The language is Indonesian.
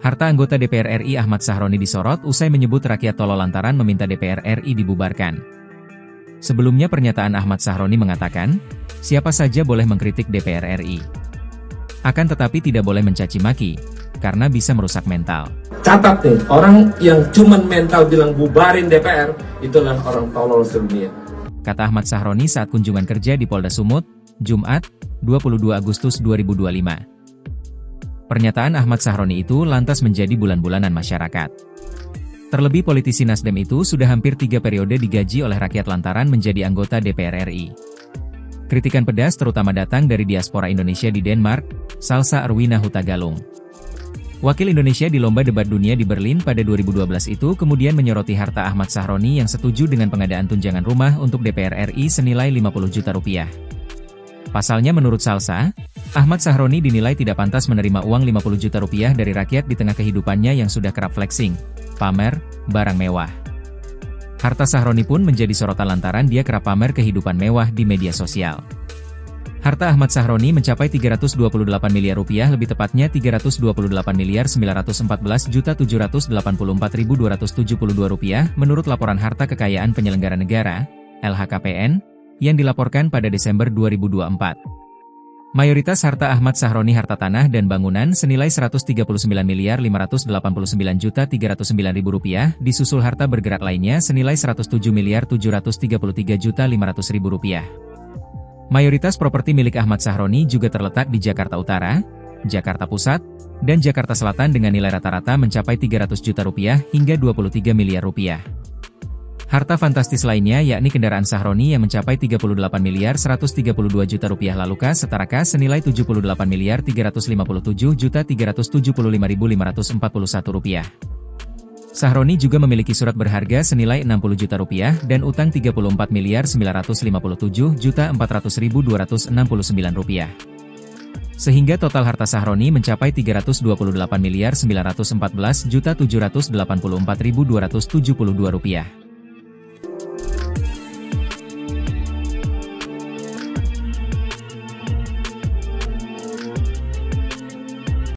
Harta anggota DPR RI Ahmad Sahroni disorot usai menyebut rakyat tolol lantaran meminta DPR RI dibubarkan. Sebelumnya pernyataan Ahmad Sahroni mengatakan, siapa saja boleh mengkritik DPR RI. Akan tetapi tidak boleh mencaci maki, karena bisa merusak mental. Catat nih, orang yang cuman mental bilang bubarin DPR, itulah orang tolol sedunia. Kata Ahmad Sahroni saat kunjungan kerja di Polda Sumut, Jumat, 22 Agustus 2025. Pernyataan Ahmad Sahroni itu lantas menjadi bulan-bulanan masyarakat. Terlebih politisi Nasdem itu sudah hampir 3 periode digaji oleh rakyat lantaran menjadi anggota DPR RI. Kritikan pedas terutama datang dari diaspora Indonesia di Denmark, Salsa Arwina Hutagalung. Wakil Indonesia di Lomba Debat Dunia di Berlin pada 2012 itu kemudian menyoroti harta Ahmad Sahroni yang setuju dengan pengadaan tunjangan rumah untuk DPR RI senilai 50 juta rupiah. Pasalnya menurut Salsa, Ahmad Sahroni dinilai tidak pantas menerima uang 50 juta rupiah dari rakyat di tengah kehidupannya yang sudah kerap flexing, pamer, barang mewah. Harta Sahroni pun menjadi sorotan lantaran dia kerap pamer kehidupan mewah di media sosial. Harta Ahmad Sahroni mencapai 328 miliar rupiah, lebih tepatnya 328 miliar 914 juta 784.272 rupiah menurut laporan harta kekayaan penyelenggara negara, LHKPN, yang dilaporkan pada Desember 2024. Mayoritas harta Ahmad Sahroni harta tanah dan bangunan senilai 139 miliar 589 juta 309.000 rupiah, disusul harta bergerak lainnya senilai 107 miliar 733 juta 500.000 rupiah. Mayoritas properti milik Ahmad Sahroni juga terletak di Jakarta Utara, Jakarta Pusat, dan Jakarta Selatan dengan nilai rata-rata mencapai 300 juta rupiah hingga 23 miliar rupiah. Harta fantastis lainnya yakni kendaraan Sahroni yang mencapai 38 miliar 132 juta rupiah lalu kas setara kas senilai 78 miliar 357 juta 375.541 rupiah. Sahroni juga memiliki surat berharga senilai 60 juta rupiah dan utang 34 miliar 957 juta 400.269 rupiah. Sehingga total harta Sahroni mencapai 328 miliar 914 juta 784.272 rupiah.